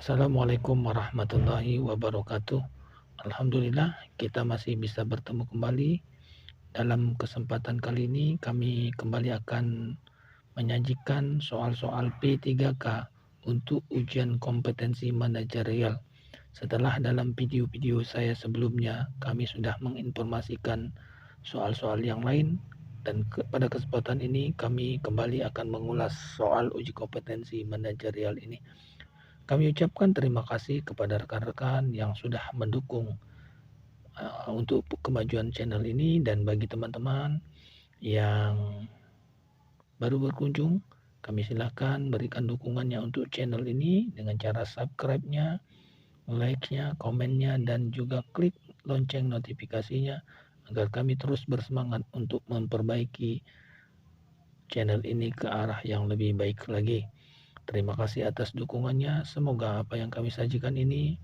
Assalamualaikum warahmatullahi wabarakatuh. Alhamdulillah kita masih bisa bertemu kembali. Dalam kesempatan kali ini kami kembali akan menyajikan soal-soal P3K untuk ujian kompetensi manajerial. Setelah dalam video-video saya sebelumnya kami sudah menginformasikan soal-soal yang lain, dan pada kesempatan ini kami kembali akan mengulas soal uji kompetensi manajerial ini. Kami ucapkan terima kasih kepada rekan-rekan yang sudah mendukung untuk kemajuan channel ini, dan bagi teman-teman yang baru berkunjung, kami silakan berikan dukungannya untuk channel ini dengan cara subscribe-nya, like-nya, komen-nya, dan juga klik lonceng notifikasinya agar kami terus bersemangat untuk memperbaiki channel ini ke arah yang lebih baik lagi. Terima kasih atas dukungannya. Semoga apa yang kami sajikan ini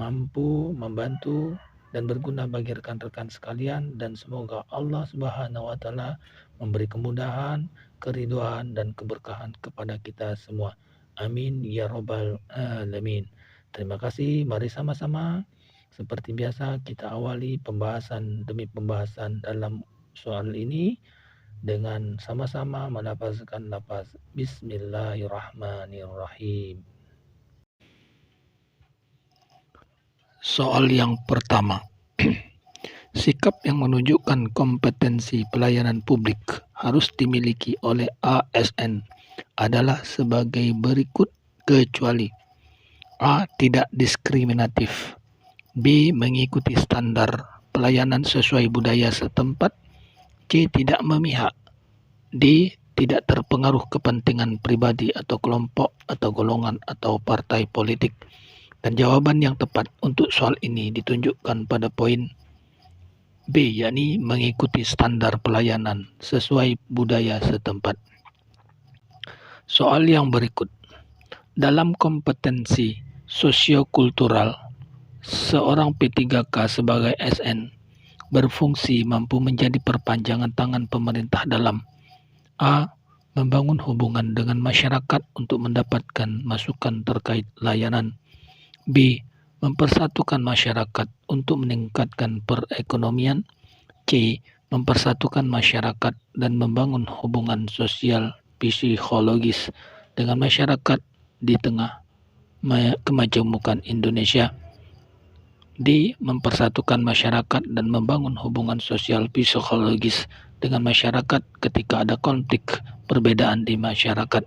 mampu membantu dan berguna bagi rekan-rekan sekalian, dan semoga Allah Subhanahu wa taala memberi kemudahan, keridhaan dan keberkahan kepada kita semua. Amin ya rabbal alamin. Terima kasih. Mari sama-sama seperti biasa kita awali pembahasan demi pembahasan dalam soal ini dengan sama-sama melafazkan lafaz Bismillahirrahmanirrahim. Soal yang pertama. Sikap yang menunjukkan kompetensi pelayanan publik harus dimiliki oleh ASN adalah sebagai berikut kecuali: A. Tidak diskriminatif, B. Mengikuti standar pelayanan sesuai budaya setempat, C. Tidak memihak, D. Tidak terpengaruh kepentingan pribadi atau kelompok atau golongan atau partai politik. Dan jawaban yang tepat untuk soal ini ditunjukkan pada poin B, yakni mengikuti standar pelayanan sesuai budaya setempat. Soal yang berikut. Dalam kompetensi sosiokultural, seorang P3K sebagai SN berfungsi mampu menjadi perpanjangan tangan pemerintah dalam: A. Membangun hubungan dengan masyarakat untuk mendapatkan masukan terkait layanan, B. Mempersatukan masyarakat untuk meningkatkan perekonomian, C. Mempersatukan masyarakat dan membangun hubungan sosial psikologis dengan masyarakat di tengah kemajemukan Indonesia, D. Mempersatukan masyarakat dan membangun hubungan sosial psikologis dengan masyarakat ketika ada konflik perbedaan di masyarakat.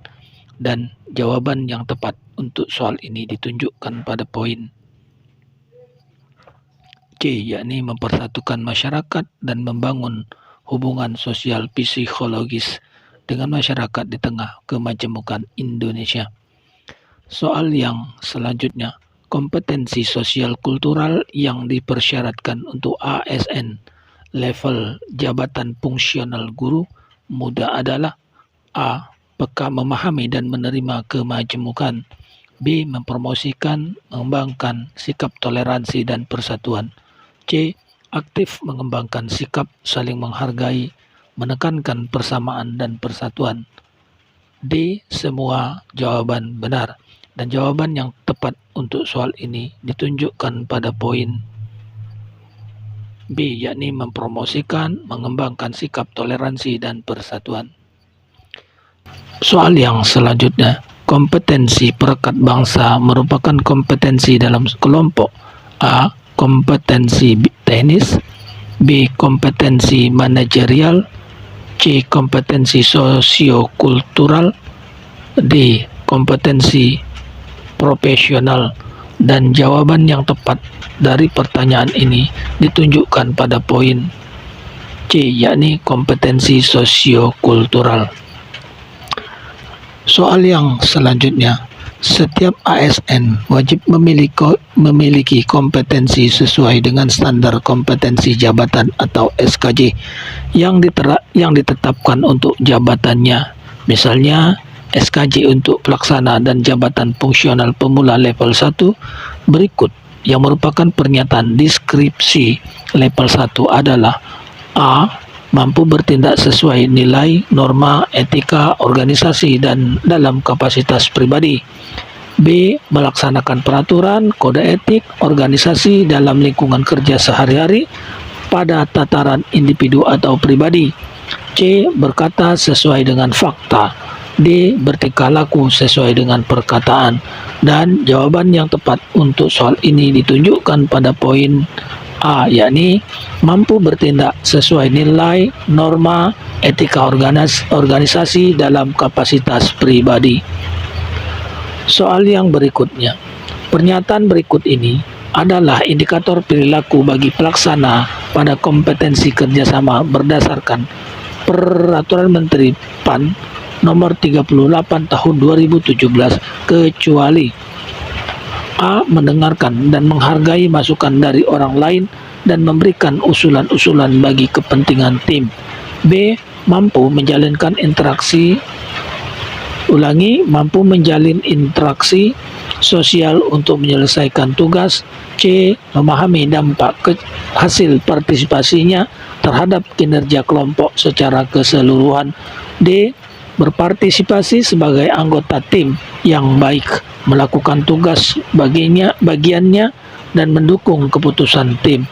Dan jawaban yang tepat untuk soal ini ditunjukkan pada poin C, yakni mempersatukan masyarakat dan membangun hubungan sosial psikologis dengan masyarakat di tengah kemajemukan Indonesia. Soal yang selanjutnya. Kompetensi sosial kultural yang dipersyaratkan untuk ASN level jabatan fungsional guru muda adalah: A. Peka memahami dan menerima kemajemukan, B. Mempromosikan, mengembangkan sikap toleransi dan persatuan, C. Aktif mengembangkan sikap saling menghargai, menekankan persamaan dan persatuan, D. Semua jawaban benar. Dan jawaban yang tepat untuk soal ini ditunjukkan pada poin B, yakni mempromosikan, mengembangkan sikap toleransi dan persatuan. Soal yang selanjutnya. Kompetensi perekat bangsa merupakan kompetensi dalam kelompok: A. Kompetensi teknis, B. Kompetensi manajerial, C. Kompetensi sosiokultural, D. Kompetensi profesional. Dan jawaban yang tepat dari pertanyaan ini ditunjukkan pada poin C, yakni kompetensi sosiokultural. Soal yang selanjutnya. Setiap ASN wajib memiliki kompetensi sesuai dengan standar kompetensi jabatan atau SKJ yang ditetapkan untuk jabatannya. Misalnya SKJ untuk pelaksana dan jabatan fungsional pemula level 1 berikut yang merupakan pernyataan deskripsi level 1 adalah: A. Mampu bertindak sesuai nilai, norma, etika, organisasi dan dalam kapasitas pribadi, B. Melaksanakan peraturan, kode etik, organisasi dalam lingkungan kerja sehari-hari pada tataran individu atau pribadi. C. Berkata sesuai dengan fakta. D. Bertingkah laku sesuai dengan perkataan. Dan jawaban yang tepat untuk soal ini ditunjukkan pada poin A, yakni mampu bertindak sesuai nilai, norma, etika organisasi dalam kapasitas pribadi. Soal yang berikutnya. Pernyataan berikut ini adalah indikator perilaku bagi pelaksana pada kompetensi kerjasama berdasarkan Peraturan Menteri PAN Nomor 38 Tahun 2017, kecuali A. Mendengarkan dan menghargai masukan dari orang lain dan memberikan usulan-usulan bagi kepentingan tim. B. Mampu menjalinkan interaksi mampu menjalin interaksi sosial untuk menyelesaikan tugas. C. Memahami dampak hasil partisipasinya terhadap kinerja kelompok secara keseluruhan. D. Berpartisipasi sebagai anggota tim yang baik, melakukan tugas bagiannya dan mendukung keputusan tim.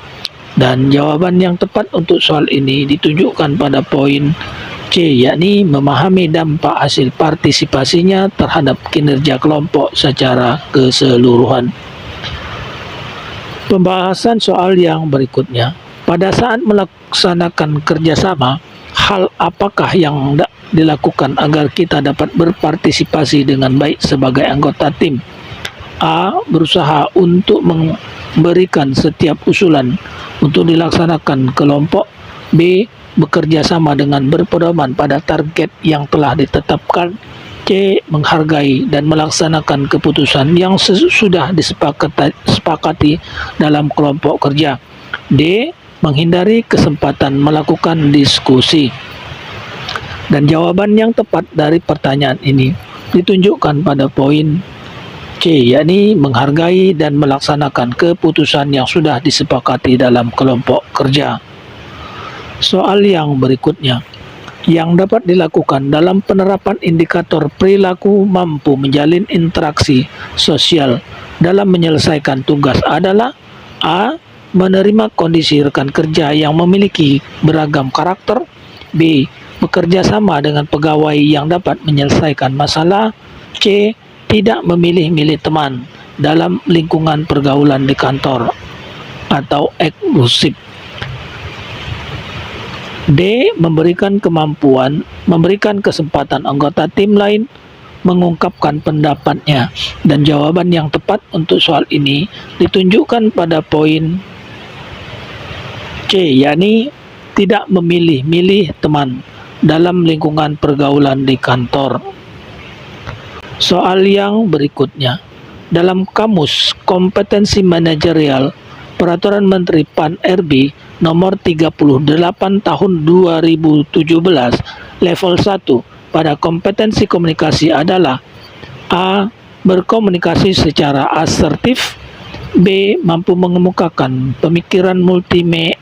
Dan jawaban yang tepat untuk soal ini ditunjukkan pada poin C, yakni memahami dampak hasil partisipasinya terhadap kinerja kelompok secara keseluruhan. Pembahasan soal yang berikutnya. Pada saat melaksanakan kerjasama, hal apakah yang dilakukan agar kita dapat berpartisipasi dengan baik sebagai anggota tim? A. Berusaha untuk memberikan setiap usulan untuk dilaksanakan kelompok. B. Bekerja sama dengan berpedoman pada target yang telah ditetapkan. C. Menghargai dan melaksanakan keputusan yang sudah disepakati dalam kelompok kerja. D. Menghindari kesempatan melakukan diskusi. Dan jawaban yang tepat dari pertanyaan ini ditunjukkan pada poin C, yakni menghargai dan melaksanakan keputusan yang sudah disepakati dalam kelompok kerja. Soal yang berikutnya. Yang dapat dilakukan dalam penerapan indikator perilaku mampu menjalin interaksi sosial dalam menyelesaikan tugas adalah A. Menerima kondisi rekan kerja yang memiliki beragam karakter. B. Bekerja sama dengan pegawai yang dapat menyelesaikan masalah. C. Tidak memilih-milih teman dalam lingkungan pergaulan di kantor atau eksklusif. D. Memberikan kesempatan anggota tim lain mengungkapkan pendapatnya. Dan jawaban yang tepat untuk soal ini ditunjukkan pada poin C, yakni tidak memilih-milih teman dalam lingkungan pergaulan di kantor. Soal yang berikutnya. Dalam Kamus Kompetensi Manajerial Peraturan Menteri PAN RB Nomor 38 Tahun 2017, level 1 pada kompetensi komunikasi adalah A. Berkomunikasi secara asertif. B. Mampu mengemukakan pemikiran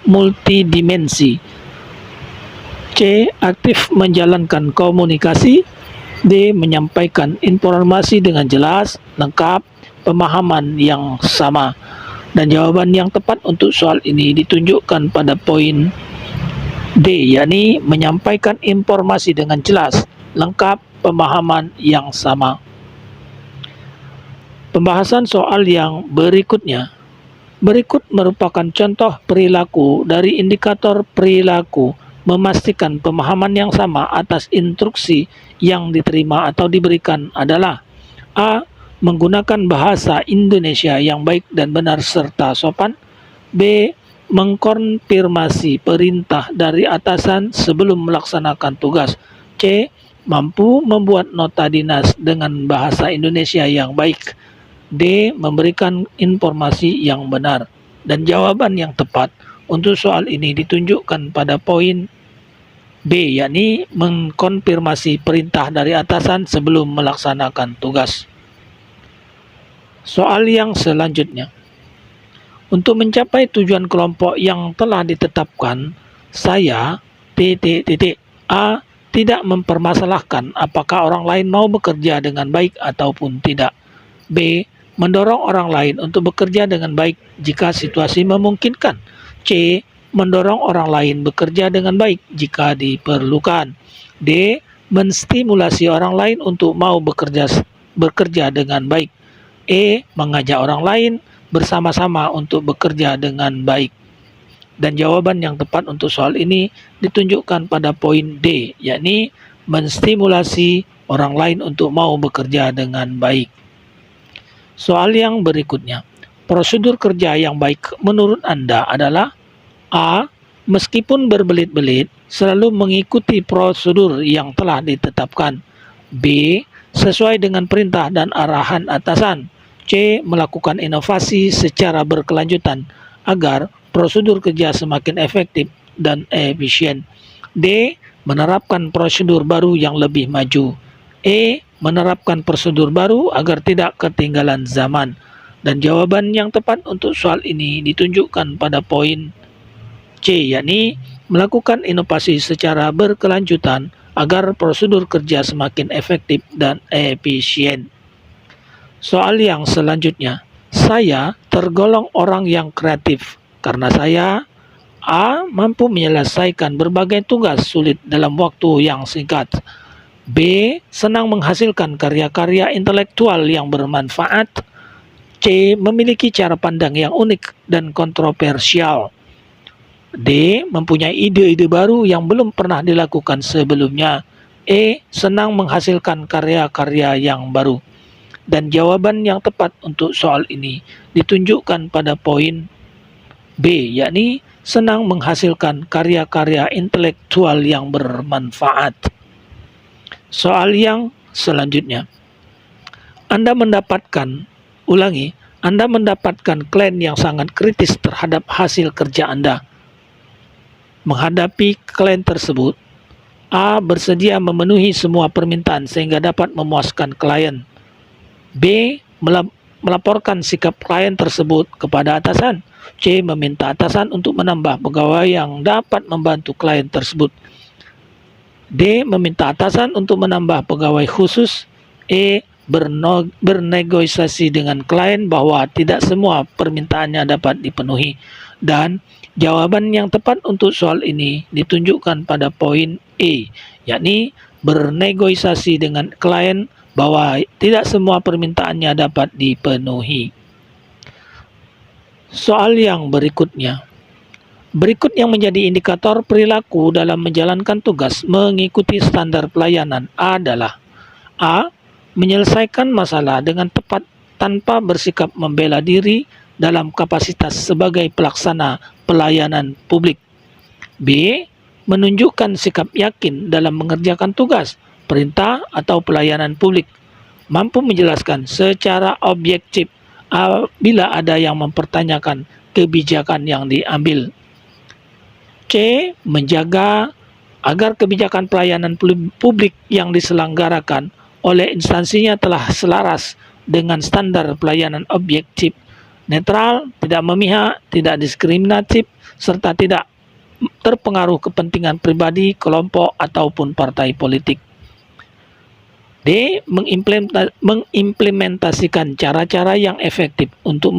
multidimensi. C. Aktif menjalankan komunikasi. D. Menyampaikan informasi dengan jelas, lengkap, pemahaman yang sama. Dan jawaban yang tepat untuk soal ini ditunjukkan pada poin D, yakni menyampaikan informasi dengan jelas, lengkap, pemahaman yang sama. Pembahasan soal yang berikutnya. Berikut merupakan contoh perilaku dari indikator perilaku memastikan pemahaman yang sama atas instruksi yang diterima atau diberikan adalah A. Menggunakan bahasa Indonesia yang baik dan benar serta sopan. B. Mengkonfirmasi perintah dari atasan sebelum melaksanakan tugas. C. Mampu membuat nota dinas dengan bahasa Indonesia yang baik. D. Memberikan informasi yang benar. Dan jawaban yang tepat untuk soal ini ditunjukkan pada poin B, yakni mengkonfirmasi perintah dari atasan sebelum melaksanakan tugas. Soal yang selanjutnya. Untuk mencapai tujuan kelompok yang telah ditetapkan, saya A. Tidak mempermasalahkan apakah orang lain mau bekerja dengan baik ataupun tidak. B. Mendorong orang lain untuk bekerja dengan baik jika situasi memungkinkan. C. Mendorong orang lain bekerja dengan baik jika diperlukan. D. Menstimulasi orang lain untuk mau bekerja dengan baik. E. Mengajak orang lain bersama-sama untuk bekerja dengan baik. Dan jawaban yang tepat untuk soal ini ditunjukkan pada poin D, yakni menstimulasi orang lain untuk mau bekerja dengan baik. Soal yang berikutnya, prosedur kerja yang baik menurut Anda adalah A. Meskipun berbelit-belit, selalu mengikuti prosedur yang telah ditetapkan. B. Sesuai dengan perintah dan arahan atasan. C. Melakukan inovasi secara berkelanjutan agar prosedur kerja semakin efektif dan efisien. D. Menerapkan prosedur baru yang lebih maju. E. Menerapkan prosedur baru agar tidak ketinggalan zaman. Dan jawaban yang tepat untuk soal ini ditunjukkan pada poin C, yakni melakukan inovasi secara berkelanjutan agar prosedur kerja semakin efektif dan efisien. Soal yang selanjutnya, saya tergolong orang yang kreatif karena saya A. Mampu menyelesaikan berbagai tugas sulit dalam waktu yang singkat. B. Senang menghasilkan karya-karya intelektual yang bermanfaat. C. Memiliki cara pandang yang unik dan kontroversial. D. Mempunyai ide-ide baru yang belum pernah dilakukan sebelumnya. E. Senang menghasilkan karya-karya yang baru. Dan jawaban yang tepat untuk soal ini ditunjukkan pada poin B, yakni senang menghasilkan karya-karya intelektual yang bermanfaat. Soal yang selanjutnya, Anda mendapatkan klien yang sangat kritis terhadap hasil kerja Anda. Menghadapi klien tersebut, A. Bersedia memenuhi semua permintaan sehingga dapat memuaskan klien. B. Melaporkan sikap klien tersebut kepada atasan. C. Meminta atasan untuk menambah pegawai yang dapat membantu klien tersebut. D. Meminta atasan untuk menambah pegawai khusus. E. Bernegosiasi dengan klien bahwa tidak semua permintaannya dapat dipenuhi. Dan jawaban yang tepat untuk soal ini ditunjukkan pada poin E, yakni bernegosiasi dengan klien bahwa tidak semua permintaannya dapat dipenuhi. Soal yang berikutnya. Berikut yang menjadi indikator perilaku dalam menjalankan tugas mengikuti standar pelayanan adalah A. Menyelesaikan masalah dengan tepat tanpa bersikap membela diri dalam kapasitas sebagai pelaksana pelayanan publik. B. Menunjukkan sikap yakin dalam mengerjakan tugas, perintah atau pelayanan publik. Mampu menjelaskan secara objektif bila ada yang mempertanyakan kebijakan yang diambil. C. Menjaga agar kebijakan pelayanan publik yang diselenggarakan oleh instansinya telah selaras dengan standar pelayanan objektif, netral, tidak memihak, tidak diskriminatif, serta tidak terpengaruh kepentingan pribadi, kelompok, ataupun partai politik. D. Mengimplementasikan cara-cara yang efektif untuk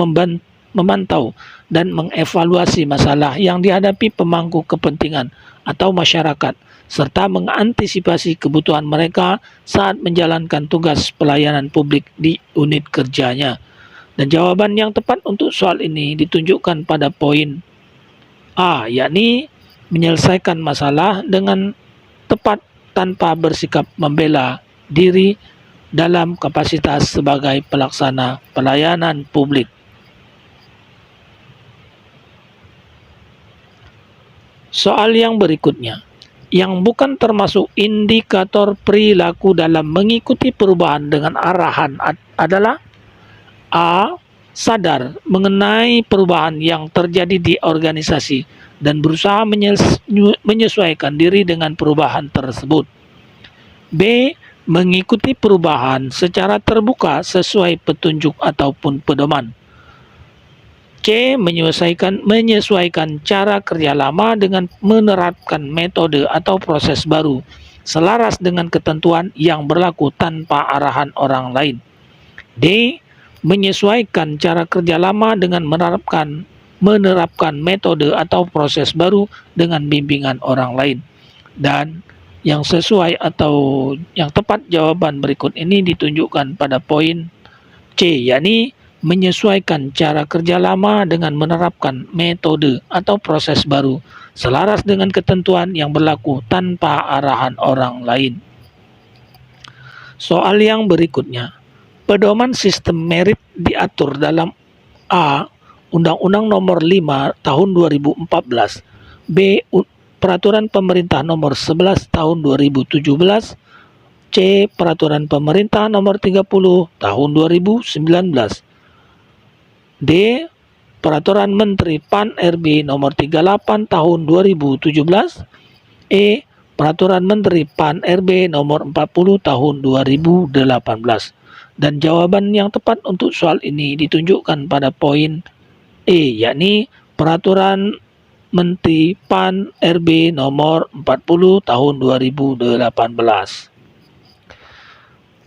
memantau dan mengevaluasi masalah yang dihadapi pemangku kepentingan atau masyarakat, serta mengantisipasi kebutuhan mereka saat menjalankan tugas pelayanan publik di unit kerjanya. Dan jawaban yang tepat untuk soal ini ditunjukkan pada poin A, yakni menyelesaikan masalah dengan tepat tanpa bersikap membela diri dalam kapasitas sebagai pelaksana pelayanan publik. Soal yang berikutnya, yang bukan termasuk indikator perilaku dalam mengikuti perubahan dengan arahan adalah A. Sadar mengenai perubahan yang terjadi di organisasi dan berusaha menyesuaikan diri dengan perubahan tersebut. B. Mengikuti perubahan secara terbuka sesuai petunjuk ataupun pedoman. C. Menyesuaikan cara kerja lama dengan menerapkan metode atau proses baru selaras dengan ketentuan yang berlaku tanpa arahan orang lain. D. menyesuaikan cara kerja lama dengan menerapkan metode atau proses baru dengan bimbingan orang lain. Dan yang sesuai atau yang tepat jawaban berikut ini ditunjukkan pada poin C, yakni menyesuaikan cara kerja lama dengan menerapkan metode atau proses baru selaras dengan ketentuan yang berlaku tanpa arahan orang lain. Soal yang berikutnya, pedoman sistem merit diatur dalam A. Undang-Undang Nomor 5 Tahun 2014, B. Peraturan Pemerintah Nomor 11 Tahun 2017, C. Peraturan Pemerintah Nomor 30 Tahun 2019, D. Peraturan Menteri PAN RB Nomor 38 Tahun 2017, E. Peraturan Menteri PAN RB Nomor 40 Tahun 2018. Dan jawaban yang tepat untuk soal ini ditunjukkan pada poin E, yakni Peraturan Menteri PAN RB Nomor 40 Tahun 2018.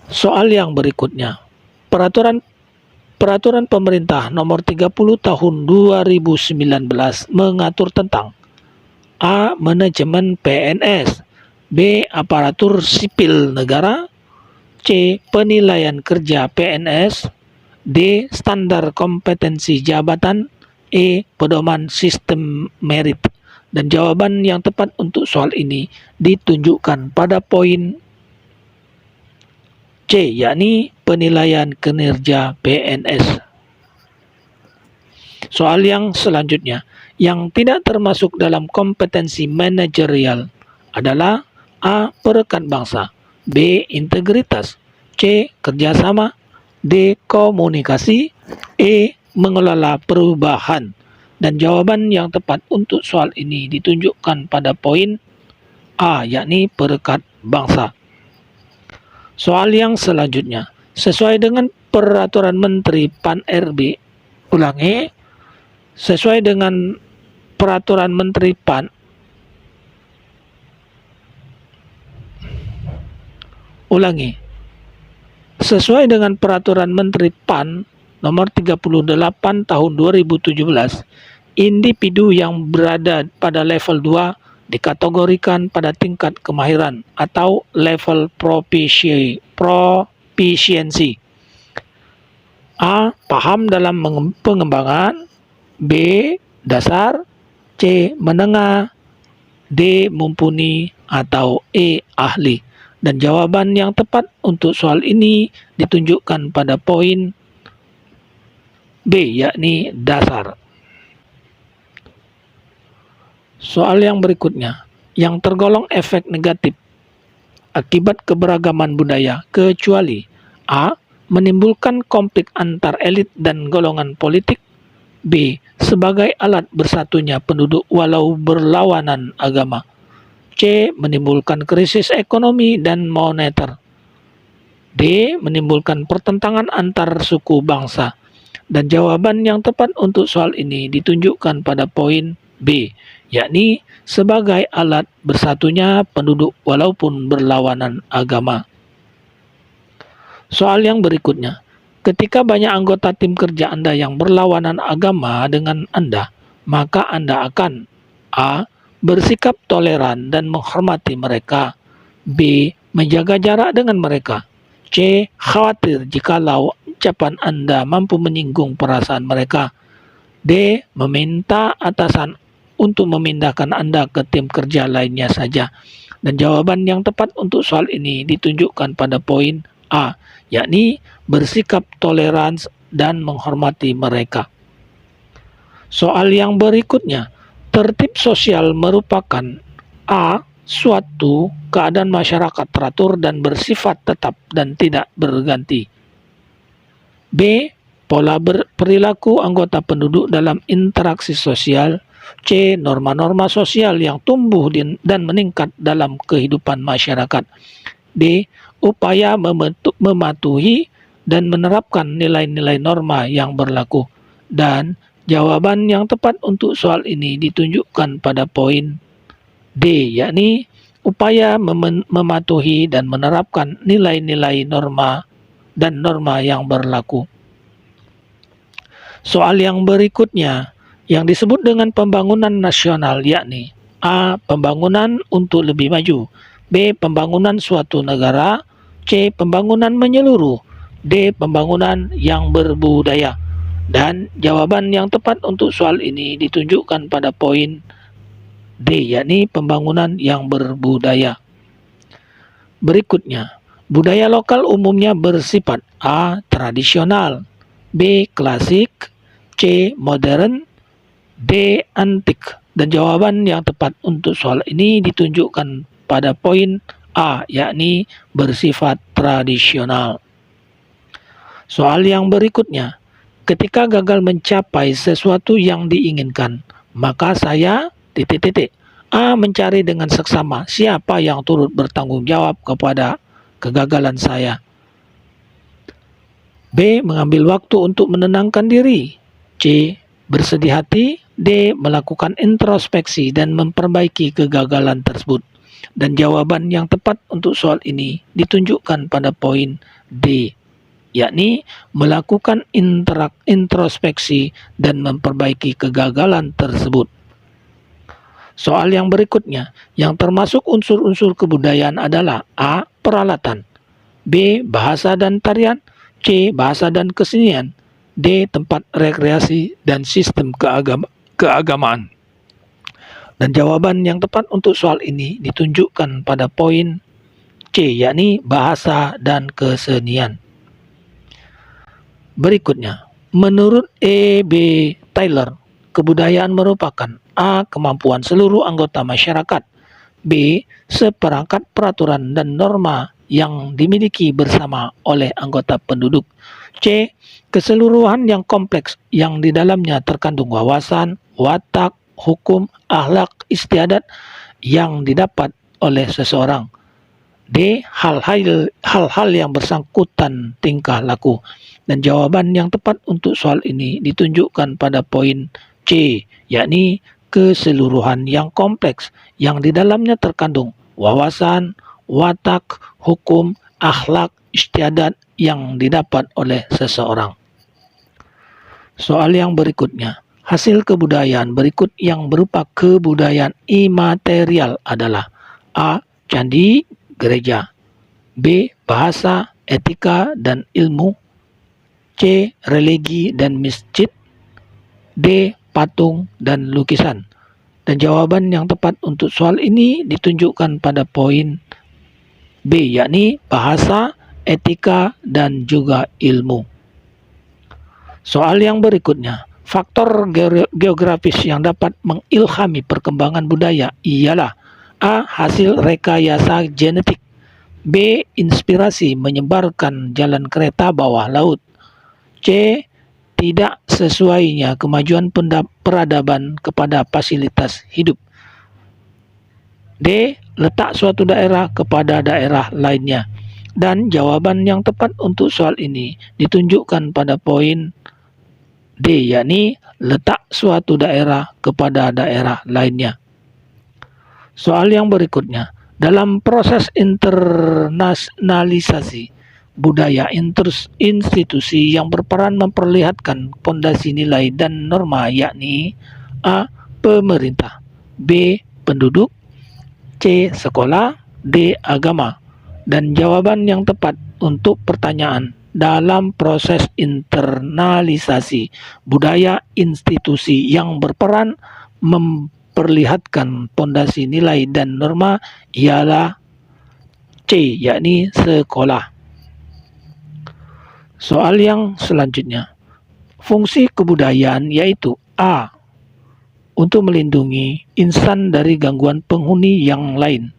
Soal yang berikutnya, Peraturan Pemerintah Nomor 30 Tahun 2019 mengatur tentang A. Manajemen PNS, B. Aparatur sipil negara, C. Penilaian kerja PNS, D. Standar kompetensi jabatan, E. Pedoman sistem merit. Dan jawaban yang tepat untuk soal ini ditunjukkan pada poin C, yakni penilaian kinerja PNS. Soal yang selanjutnya, yang tidak termasuk dalam kompetensi manajerial adalah A. Perekat bangsa, B. Integritas, C. Kerjasama, D. Komunikasi, E. Mengelola perubahan. Dan jawaban yang tepat untuk soal ini ditunjukkan pada poin A, yakni perekat bangsa. Soal yang selanjutnya, sesuai dengan Peraturan Menteri PAN RB, sesuai dengan Peraturan Menteri PAN, sesuai dengan Peraturan Menteri PAN Nomor 38 Tahun 2017, individu yang berada pada level 2 dikategorikan pada tingkat kemahiran atau level proficiency. A. Paham dalam pengembangan, B. Dasar, C. Menengah, D. Mumpuni, atau E. Ahli. Dan jawaban yang tepat untuk soal ini ditunjukkan pada poin B, yakni dasar. Soal yang berikutnya, yang tergolong efek negatif akibat keberagaman budaya kecuali A. Menimbulkan konflik antar elit dan golongan politik, B. Sebagai alat bersatunya penduduk walau berlawanan agama, C. Menimbulkan krisis ekonomi dan moneter, D. Menimbulkan pertentangan antar suku bangsa. Dan jawaban yang tepat untuk soal ini ditunjukkan pada poin B, yakni sebagai alat bersatunya penduduk walaupun berlawanan agama. Soal yang berikutnya, ketika banyak anggota tim kerja Anda yang berlawanan agama dengan Anda, maka Anda akan A. Bersikap toleran dan menghormati mereka, B. Menjaga jarak dengan mereka, C. Khawatir jikalau ucapan Anda mampu menyinggung perasaan mereka, D. Meminta atasan untuk memindahkan Anda ke tim kerja lainnya saja. Dan jawaban yang tepat untuk soal ini ditunjukkan pada poin A, yakni bersikap toleran dan menghormati mereka. Soal yang berikutnya, tertib sosial merupakan A. Suatu keadaan masyarakat teratur dan bersifat tetap dan tidak berganti, B. Pola perilaku anggota penduduk dalam interaksi sosial, C. Norma-norma sosial yang tumbuh dan meningkat dalam kehidupan masyarakat, D. Upaya mematuhi dan menerapkan nilai-nilai norma yang berlaku. Dan jawaban yang tepat untuk soal ini ditunjukkan pada poin D, yakni upaya mematuhi dan menerapkan nilai-nilai norma dan norma yang berlaku. Soal yang berikutnya yang disebut dengan pembangunan nasional yakni A. Pembangunan untuk lebih maju, B. Pembangunan suatu negara, C. Pembangunan menyeluruh, D. Pembangunan yang berbudaya. Dan jawaban yang tepat untuk soal ini ditunjukkan pada poin D, yakni pembangunan yang berbudaya. Berikutnya, budaya lokal umumnya bersifat A. Tradisional, B. Klasik, C. Modern, D. Antik. Dan jawaban yang tepat untuk soal ini ditunjukkan pada poin A, yakni bersifat tradisional. Soal yang berikutnya, ketika gagal mencapai sesuatu yang diinginkan, maka saya A. Mencari dengan seksama siapa yang turut bertanggung jawab kepada kegagalan saya. B. Mengambil waktu untuk menenangkan diri. C. Bersedih hati. D. Melakukan introspeksi dan memperbaiki kegagalan tersebut. Dan jawaban yang tepat untuk soal ini ditunjukkan pada poin D, yakni melakukan introspeksi dan memperbaiki kegagalan tersebut. Soal yang berikutnya, yang termasuk unsur-unsur kebudayaan adalah A. Peralatan, B. Bahasa dan tarian, C. Bahasa dan kesenian, D. Tempat rekreasi dan sistem keagamaan. Dan jawaban yang tepat untuk soal ini ditunjukkan pada poin C, yakni bahasa dan kesenian. Berikutnya, menurut E.B. Taylor, kebudayaan merupakan A. Kemampuan seluruh anggota masyarakat, B. Seperangkat peraturan dan norma yang dimiliki bersama oleh anggota penduduk, C. Keseluruhan yang kompleks yang di dalamnya terkandung wawasan, watak, hukum, akhlak, istiadat yang didapat oleh seseorang, D. Hal-hal yang bersangkutan tingkah laku. Dan jawaban yang tepat untuk soal ini ditunjukkan pada poin C, yakni keseluruhan yang kompleks yang di dalamnya terkandung wawasan, watak, hukum, akhlak, istiadat yang didapat oleh seseorang. Soal yang berikutnya, hasil kebudayaan berikut yang berupa kebudayaan imaterial adalah A. Candi, gereja, B. Bahasa, etika, dan ilmu, C. Religi dan masjid, D. Patung dan lukisan. Dan jawaban yang tepat untuk soal ini ditunjukkan pada poin B, yakni bahasa, etika, dan juga ilmu. Soal yang berikutnya, faktor geografis yang dapat mengilhami perkembangan budaya ialah A. Hasil rekayasa genetik, B. Inspirasi menyebarkan jalan kereta bawah laut, C. Tidak sesuainya kemajuan peradaban kepada fasilitas hidup, D. Letak suatu daerah kepada daerah lainnya. Dan jawaban yang tepat untuk soal ini ditunjukkan pada poin D, yakni letak suatu daerah kepada daerah lainnya. Soal yang berikutnya, dalam proses internasionalisasi budaya institusi yang berperan memperlihatkan pondasi nilai dan norma yakni A. Pemerintah, B. Penduduk, C. Sekolah, D. Agama. Dan jawaban yang tepat untuk pertanyaan dalam proses internalisasi budaya institusi yang berperan memperlihatkan pondasi nilai dan norma ialah C, yakni sekolah. Soal yang selanjutnya, fungsi kebudayaan yaitu A. Untuk melindungi insan dari gangguan penghuni yang lain,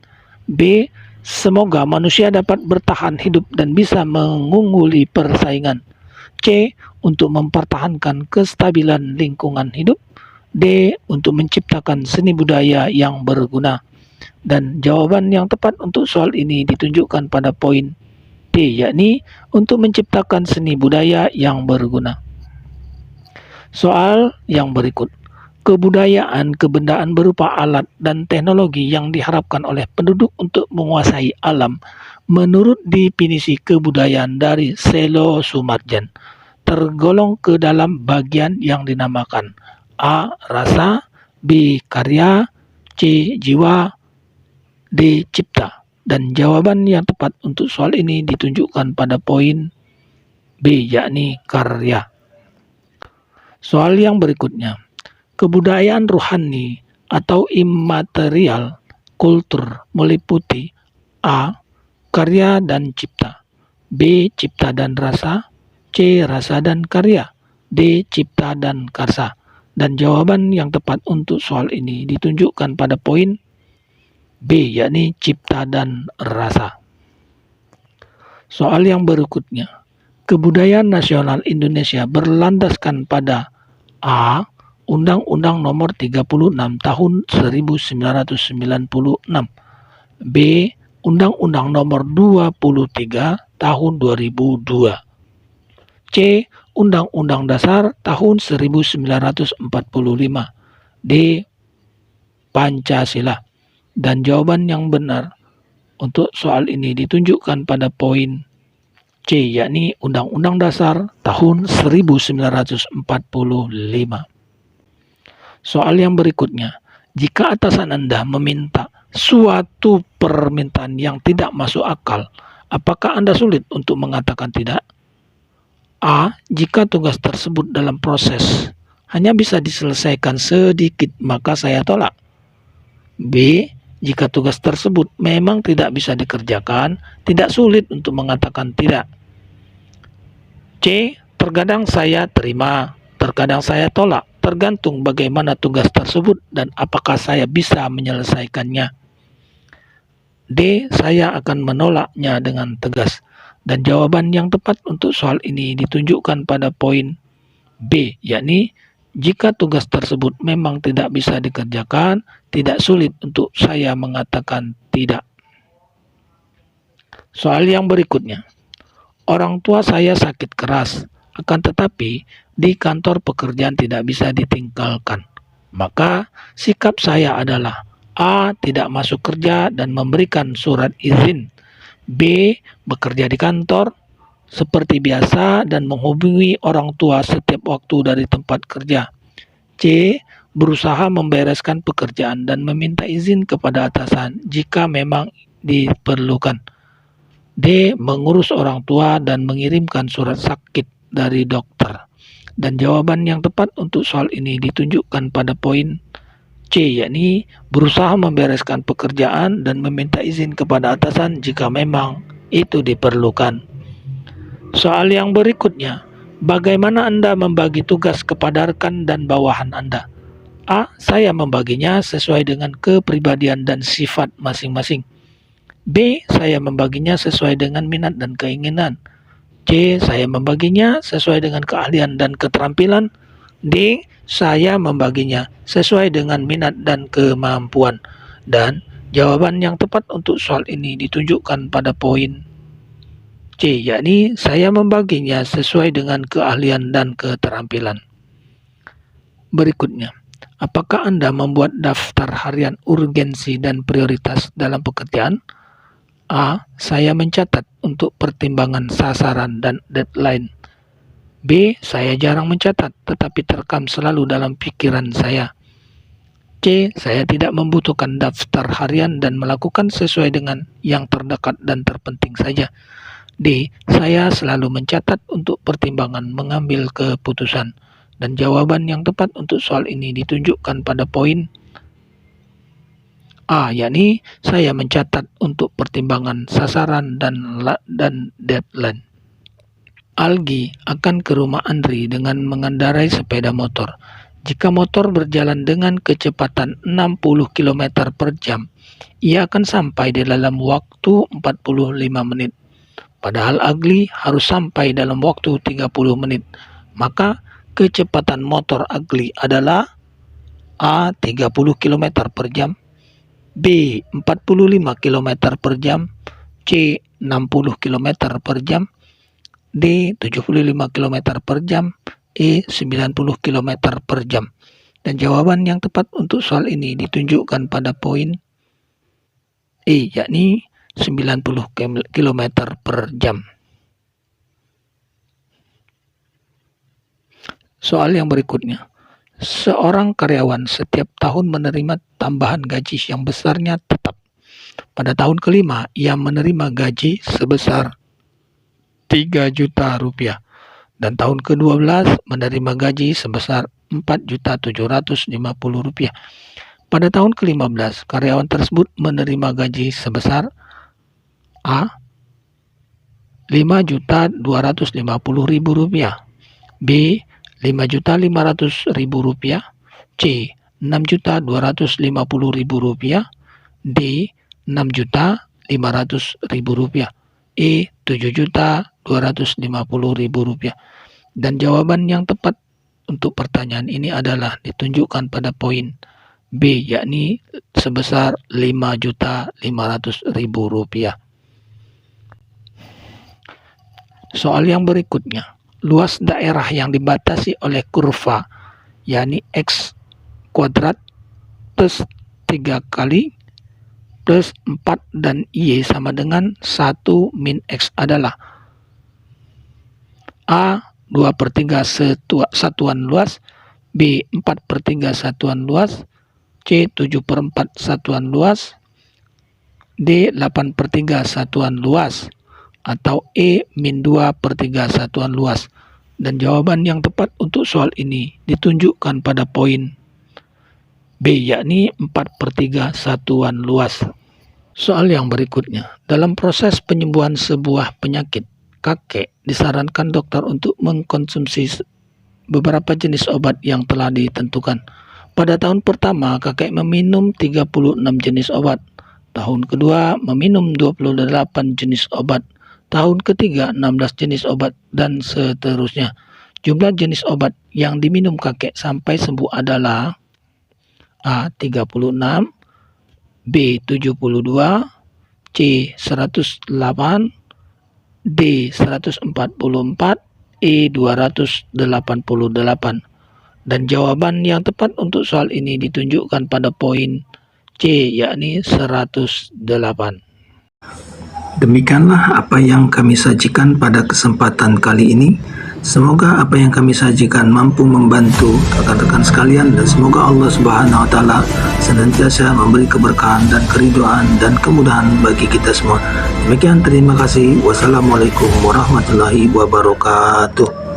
B. Semoga manusia dapat bertahan hidup dan bisa mengungguli persaingan, C. Untuk mempertahankan kestabilan lingkungan hidup, D. Untuk menciptakan seni budaya yang berguna. Dan jawaban yang tepat untuk soal ini ditunjukkan pada poin D, yakni untuk menciptakan seni budaya yang berguna. Soal yang berikut, kebudayaan kebendaan berupa alat dan teknologi yang diharapkan oleh penduduk untuk menguasai alam menurut definisi kebudayaan dari Selo Sumarjan. tergolong ke dalam bagian yang dinamakan A. Rasa, B. Karya, C. Jiwa, D. Cipta. Dan jawaban yang tepat untuk soal ini ditunjukkan pada poin B, yakni karya. Soal yang berikutnya, kebudayaan rohani atau imaterial kultur meliputi A. Karya dan cipta, B. Cipta dan rasa, C. Rasa dan karya, D. Cipta dan karsa. Dan jawaban yang tepat untuk soal ini ditunjukkan pada poin B, yakni cipta dan rasa. Soal yang berikutnya, kebudayaan nasional Indonesia berlandaskan pada A. Undang-Undang Nomor 36 Tahun 1996, B. Undang-Undang Nomor 23 Tahun 2002, C. Undang-Undang Dasar Tahun 1945, D. Pancasila. Dan jawaban yang benar untuk soal ini ditunjukkan pada poin C, yakni Undang-Undang Dasar tahun 1945. Soal yang berikutnya, jika atasan Anda meminta suatu permintaan yang tidak masuk akal, apakah Anda sulit untuk mengatakan tidak? A. Jika tugas tersebut dalam proses hanya bisa diselesaikan sedikit, maka saya tolak. B. Jika tugas tersebut memang tidak bisa dikerjakan, tidak sulit untuk mengatakan tidak. C. Terkadang saya terima, terkadang saya tolak, tergantung bagaimana tugas tersebut dan apakah saya bisa menyelesaikannya. D. Saya akan menolaknya dengan tegas. Dan jawaban yang tepat untuk soal ini ditunjukkan pada poin B, yakni jika tugas tersebut memang tidak bisa dikerjakan, tidak sulit untuk saya mengatakan tidak. Soal yang berikutnya, orang tua saya sakit keras, akan tetapi di kantor pekerjaan tidak bisa ditinggalkan. Maka sikap saya adalah A. Tidak masuk kerja dan memberikan surat izin, B. Bekerja di kantor seperti biasa dan menghubungi orang tua setiap waktu dari tempat kerja, C. Berusaha membereskan pekerjaan dan meminta izin kepada atasan jika memang diperlukan, D. Mengurus orang tua dan mengirimkan surat sakit dari dokter. Dan jawaban yang tepat untuk soal ini ditunjukkan pada poin C, yakni berusaha membereskan pekerjaan dan meminta izin kepada atasan jika memang itu diperlukan. Soal yang berikutnya, bagaimana Anda membagi tugas kepada rekan dan bawahan Anda? A. Saya membaginya sesuai dengan kepribadian dan sifat masing-masing. B. Saya membaginya sesuai dengan minat dan keinginan. C. Saya membaginya sesuai dengan keahlian dan keterampilan. D. Saya membaginya sesuai dengan minat dan kemampuan. Dan jawaban yang tepat untuk soal ini ditunjukkan pada poin C, yakni saya membaginya sesuai dengan keahlian dan keterampilan. Berikutnya, apakah Anda membuat daftar harian urgensi dan prioritas dalam pekerjaan? A. Saya mencatat untuk pertimbangan sasaran dan deadline. B. Saya jarang mencatat, tetapi terekam selalu dalam pikiran saya. C. Saya tidak membutuhkan daftar harian dan melakukan sesuai dengan yang terdekat dan terpenting saja. D. Saya selalu mencatat untuk pertimbangan mengambil keputusan. Dan jawaban yang tepat untuk soal ini ditunjukkan pada poin A, yakni saya mencatat untuk pertimbangan sasaran dan deadline. Algi akan ke rumah Andri dengan mengendarai sepeda motor. Jika motor berjalan dengan kecepatan 60 km per jam, ia akan sampai di dalam waktu 45 menit. Padahal Agli harus sampai dalam waktu 30 menit. Maka kecepatan motor Agli adalah A. 30 km per jam, B. 45 km per jam, C. 60 km per jam, D. 75 km per jam, E. 90 km per jam. Dan jawaban yang tepat untuk soal ini ditunjukkan pada poin E, yakni 90 km per jam. Soal yang berikutnya. Seorang karyawan setiap tahun menerima tambahan gaji yang besarnya tetap. Pada tahun kelima, ia menerima gaji sebesar 3 juta rupiah. Dan tahun ke-12 menerima gaji sebesar 4.750.000 rupiah. Pada tahun ke-15, karyawan tersebut menerima gaji sebesar A. 5.250.000 rupiah, B. 5.500.000 rupiah, C. 6.250.000 rupiah, D. 6.500.000 rupiah, E. 7.250.000 rupiah. Dan jawaban yang tepat untuk pertanyaan ini adalah ditunjukkan pada poin B, yakni sebesar 5.500.000 rupiah. Soal yang berikutnya. Luas daerah yang dibatasi oleh kurva, yakni X kuadrat plus 3 kali plus 4 dan Y sama dengan 1 min X adalah A. 2/3 satuan luas, B. 4/3 satuan luas, C. 7/4 satuan luas, D. 8/3 satuan luas, atau E. min 2/3 satuan luas. Dan jawaban yang tepat untuk soal ini ditunjukkan pada poin B, yakni 4/3 satuan luas. Soal yang berikutnya. Dalam proses penyembuhan sebuah penyakit, kakek disarankan dokter untuk mengkonsumsi beberapa jenis obat yang telah ditentukan. Pada tahun pertama, kakek meminum 36 jenis obat. Tahun kedua, meminum 28 jenis obat. Tahun ketiga, 16 jenis obat, dan seterusnya. Jumlah jenis obat yang diminum kakek sampai sembuh adalah A. 36, B. 72, C. 108, D. 144, E. 288. Dan jawaban yang tepat untuk soal ini ditunjukkan pada poin C, yakni 108. Demikianlah apa yang kami sajikan pada kesempatan kali ini. Semoga apa yang kami sajikan mampu membantu rekan-rekan sekalian, dan semoga Allah Subhanahu wa taala senantiasa memberi keberkahan dan keridhaan dan kemudahan bagi kita semua. Demikian, terima kasih. Wassalamualaikum warahmatullahi wabarakatuh.